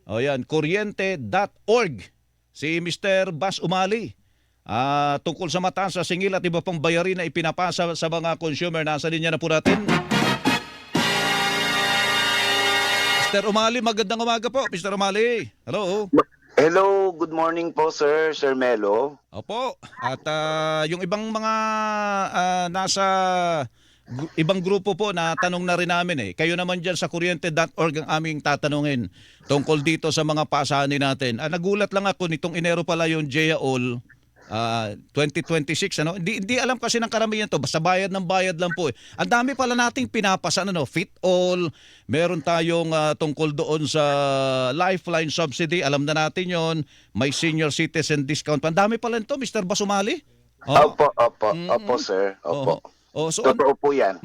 O yan, kuryente.org. Si Mr. Bas Umali. Tungkol sa mataas sa singil at iba pang bayarin na ipinapasa sa mga consumer. Nasa linya na po natin. Mr. Umali, magandang umaga po. Mr. Umali, hello. Hello, good morning po Sir Melo. Opo. At yung ibang mga nasa ibang grupo po na tanong na rin namin eh. Kayo naman dyan sa kuryente.org ang aming tatanungin tungkol dito sa mga pasahan natin. Nagulat lang ako nitong Enero pala yung JAOL 2026 ano. Hindi alam kasi ng karamihan to, basta bayad ng bayad lang po eh. Ang dami pala nating pinapasa fit all. Meron tayong tungkol doon sa lifeline subsidy, alam na natin 'yon. May senior citizen discount. Ang dami pala nito, Mr. Basumali. Oh. Opo sir. Opo. So Totoo po 'yan.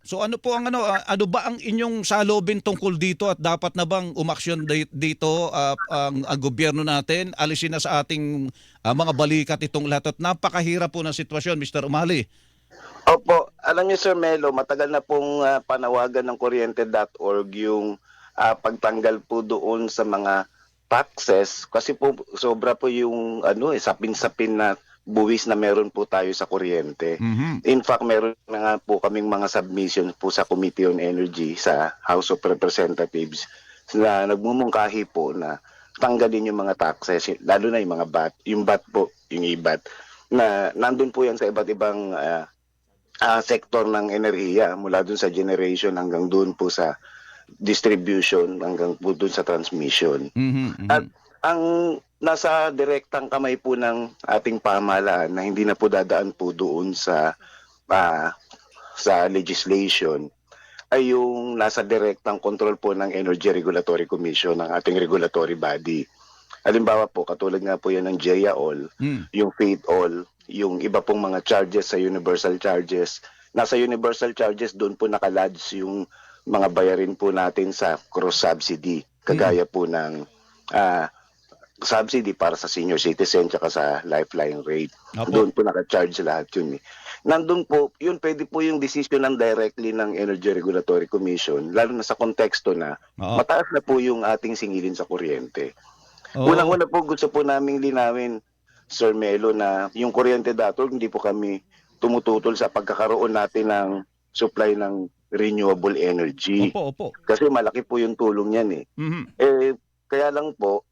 So ano po ang ano ba ang inyong salobin tungkol dito at dapat na bang umaksyon dito ang gobyerno natin, alisin na sa ating mga balikat itong lahat at napakahirap po ng sitwasyon, Mr. Umali. Opo, alam niyo Sir Melo, matagal na pong panawagan ng kuryente.org yung pagtanggal po doon sa mga taxes kasi po sobra po yung sapin-sapin na buwis na meron po tayo sa kuryente. In fact, meron na nga po kaming mga submission po sa Committee on Energy sa House of Representatives na nagmumungkahi po na tanggalin yung mga taxes, lalo na yung mga VAT, yung VAT po, yung IBAT, na nandun po yan sa iba't ibang sektor ng enerhiya, mula dun sa generation hanggang dun po sa distribution, hanggang po dun sa transmission. At ang nasa direktang kamay po ng ating pamahalaan na hindi na po dadaan po doon sa legislation ay yung nasa direktang control po ng Energy Regulatory Commission, ng ating regulatory body. Halimbawa po, katulad nga po yan ng JAOL, yung FAIT-all, yung iba pong mga charges sa universal charges. Nasa universal charges, doon po nakalodge yung mga bayarin po natin sa cross-subsidy, kagaya po ng subsidy para sa senior citizen tsaka sa lifeline rate. Doon po naka-charge lahat yun eh. Nandun po, yun pwede po yung decision ng directly ng Energy Regulatory Commission, lalo na sa konteksto na mataas na po yung ating singilin sa kuryente. Unang-una po gusto po naming linawin, Sir Melo, na yung kuryente.org hindi po kami tumututol sa pagkakaroon natin ng supply ng renewable energy. Opo. Kasi malaki po yung tulong yan eh. Kaya lang po,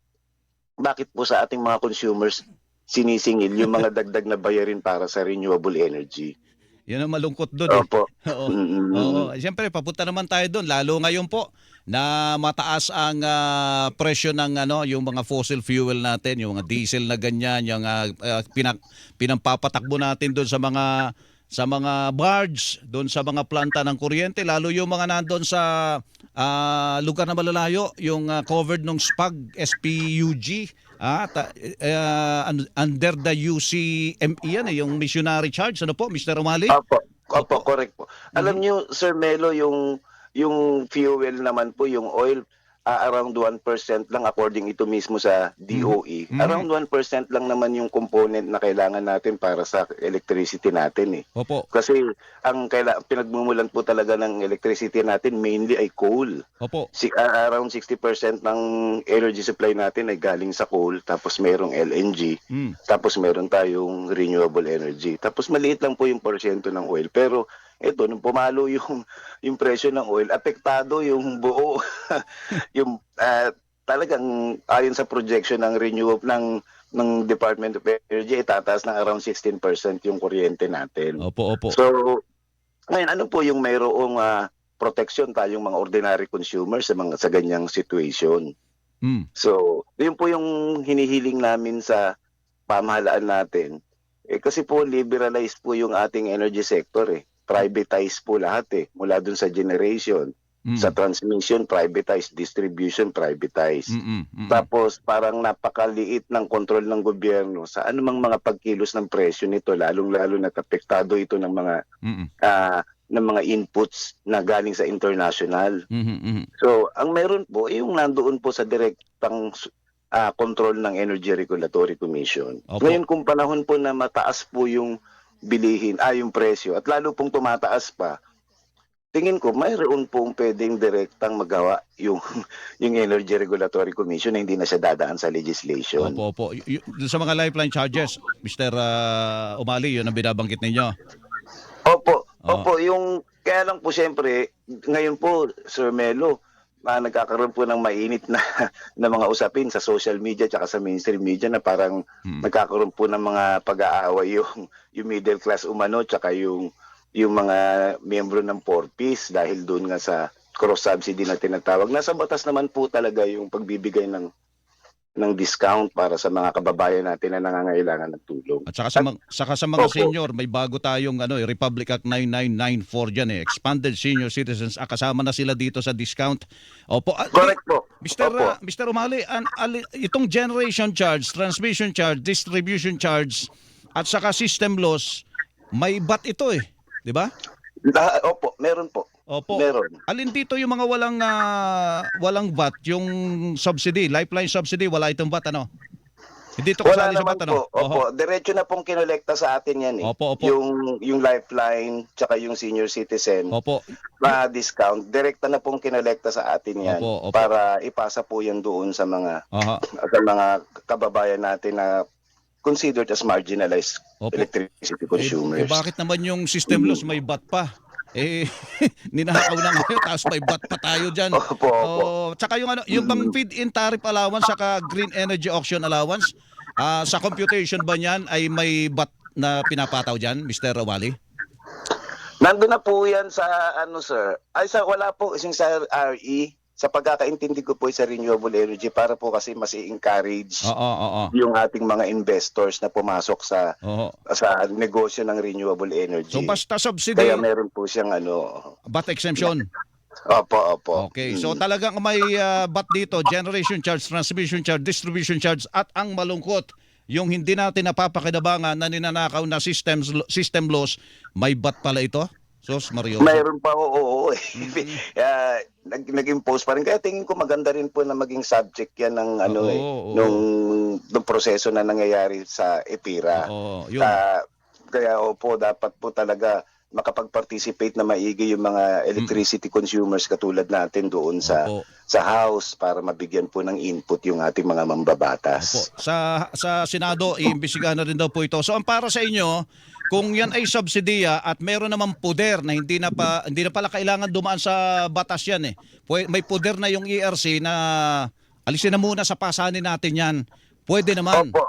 bakit po sa ating mga consumers sinisingil yung mga dagdag na bayarin para sa renewable energy? Yan ang malungkot doon eh. Opo. Oo. Siyempre, papunta naman tayo doon. Lalo ngayon po na mataas ang presyo ng yung mga fossil fuel natin, yung mga diesel na ganyan, yung pinampapatakbo natin doon sa mga barge, doon sa mga planta ng kuryente, lalo yung mga nandoon sa lugar na malalayo, yung covered ng SPUG, under the UCME yan yung missionary charge. Ano po, Mr. Umali? Opo, correct po. Alam niyo, Sir Melo, yung fuel naman po, yung oil, around 1% lang according ito mismo sa DOE. Around 1% lang naman yung component na kailangan natin para sa electricity natin eh. Opo. Kasi ang pinagmumulan po talaga ng electricity natin mainly ay coal. Opo. Around 60% ng energy supply natin ay galing sa coal, tapos merong LNG, tapos meron tayong renewable energy. Tapos maliit lang po yung porsyento ng oil. Pero ito, nung pumalo yung presyo ng oil, apektado yung buo. Yung talagang ayon sa projection ng ng Department of Energy, itataas ng around 16% yung kuryente natin. Opo. So, ngayon, ano po yung mayroong protection tayong mga ordinary consumers sa ganyang situation? So, yun po yung hinihiling namin sa pamahalaan natin. Kasi po liberalize po yung ating energy sector eh. Privatize po lahat eh. Mula dun sa generation, sa transmission, privatize, distribution, privatize. Tapos parang napakaliit ng kontrol ng gobyerno sa anumang mga pagkilos ng presyo nito, lalong-lalo na apektado ito ng mga inputs na galing sa international. So, ang meron po, yung nandoon po sa direktang control ng Energy Regulatory Commission. Ngayon kung panahon po na mataas po yung bilihin, yung presyo, at lalo pong tumataas pa, tingin ko mayroon pong puwedeng direktang magawa yung yung Energy Regulatory Commission na hindi na siya dadaan sa legislation. Opo, opo. Dun sa mga lifeline charges, Mr. Umali, yun ang binabanggit ninyo. Opo, Oo. opo, yung kaya lang po siyempre ngayon po Sir Melo, nagkakaroon po ng mainit na na mga usapin sa social media tsaka sa mainstream media na parang nagkakaroon po ng mga pag-aaway yung middle class umano tsaka yung mga miyembro ng 4Ps dahil doon nga sa cross subsidy na tinatawag. Nasa batas naman po talaga yung pagbibigay ng discount para sa mga kababayan natin na nangangailangan ng tulong. At saka sa mga Opo. senior, may bago tayong Republic Act 9994 diyan Expanded Senior Citizens. Kasama na sila dito sa discount. Opo. Correct po. Mr. Opo. Mr. Umali, itong generation charge, transmission charge, distribution charge at saka system loss, may bat ito 'di ba? Opo, meron po. Opo. Meron. Alin dito yung mga walang VAT, yung subsidy, lifeline subsidy, wala itong VAT Hindi ito Wala kasali sa naman VAT po. Oho. Opo, diretso na pong kinolekta sa atin yan Opo, opo. Yung lifeline tsaka yung senior citizen Opo. na discount, direkta na pong kinolekta sa atin yan Opo, opo. para ipasa po yan doon sa mga Aha. kababayan natin na considered as marginalized Opo. electricity consumers. Bakit naman yung system loss may VAT pa? Ninakaw na ngayon, tapos may VAT pa tayo dyan. Opo, opo. Tsaka yung bang feed-in tariff allowance, saka green energy auction allowance, sa computation ba niyan ay may VAT na pinapataw dyan, Mr. Wally? Nandun na po yan sa sir. Wala po isang sa RE. Sa pagkakaintindi ko po sa renewable energy para po kasi mas i-encourage Oo. yung ating mga investors na pumasok sa Oo. negosyo ng renewable energy. So basta subsidy, Kaya meron po siyang VAT exemption. opo. Okay, so talagang may VAT dito, generation charge, transmission charge, distribution charge, at ang malungkot, yung hindi natin napapakinabangan na ninanakaw na system loss, may VAT pala ito? Sos, Mario. Mayroon pa, oo. Nag-impose pa rin. Kaya tingin ko maganda rin po na maging subject yan ng Oo. nung proseso na nangyayari sa EPIRA. Oo, yun. Kaya opo, dapat po talaga makapag-participate na maigi yung mga electricity consumers katulad natin doon Opo. sa house para mabigyan po ng input yung ating mga Opo. mambabatas. Sa Senado, iimbestigahan na rin daw po ito. So ang para sa inyo, kung yan ay subsidiya at meron namang poder na hindi na pala kailangan dumaan sa batas yan May poder na yung ERC na alisin na muna sa pasanin natin yan. Pwede naman. Opo.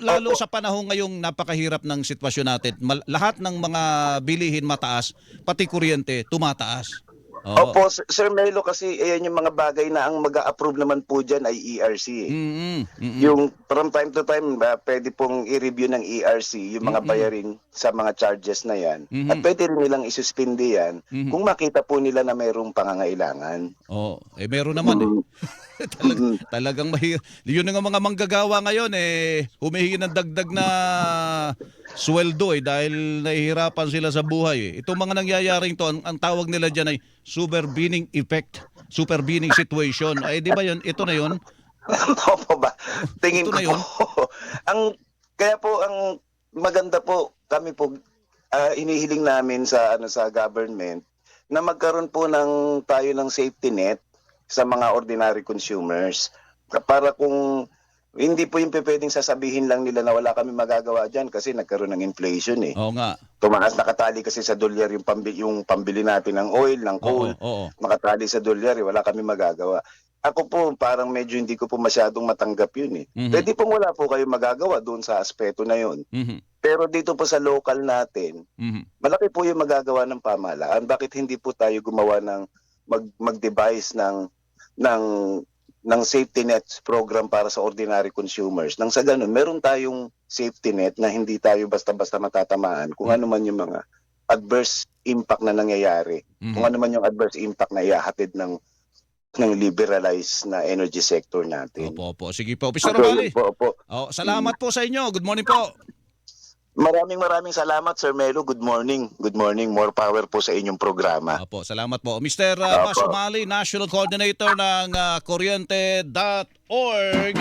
Lalo sa panahon ngayong napakahirap ng sitwasyon natin. Lahat ng mga bilihin mataas, pati kuryente tumataas. Oo. Opo, Sir Melo, kasi ayan yung mga bagay na ang mag-a-approve naman po dyan ay ERC. Yung from time to time, pwede pong i-review ng ERC yung mga bayarin sa mga charges na yan. At pwede rin nilang isuspindi yan kung makita po nila na mayroong pangangailangan. Oo, meron naman talagang mahirap. Yun nga mga manggagawa ngayon humihingi ng dagdag na sweldo dahil nahihirapan sila sa buhay. Itong mga nangyayaring to, ang tawag nila diyan ay supervening effect, supervening situation. Di ba yun? Ito na yun. Opo ba? Tingin Ito ko na yun. po. Kaya po ang maganda po, kami po inihiling namin sa government na magkaroon po tayo ng safety net sa mga ordinary consumers para kung hindi po yung pwedeng sasabihin lang nila na wala kami magagawa dyan kasi nagkaroon ng inflation Oo nga. Tumaas, nakatali kasi sa dolyar yung pambili natin ng oil, ng coal. Oo. Nakatali sa dolyar, wala kami magagawa. Ako po parang medyo hindi ko po masyadong matanggap yun Pwede pong wala po kayo magagawa doon sa aspeto na yun. Pero dito po sa local natin, malaki po yung magagawa ng pamahalaan. Bakit hindi po tayo gumawa ng mag-devise ng safety net program para sa ordinary consumers. Nang sa ganun, meron tayong safety net na hindi tayo basta-basta matatamaan kung ano man yung mga adverse impact na nangyayari. Kung ano man yung adverse impact na ihahatid ng liberalized na energy sector natin. Opo. Sige po. Mr. Romali. Opo. Salamat po sa inyo. Good morning po. Maraming salamat, Sir Melo. Good morning. Good morning. More power po sa inyong programa. Opo, salamat po. Mr. Bas Umali, National Coordinator ng Kuryente.org.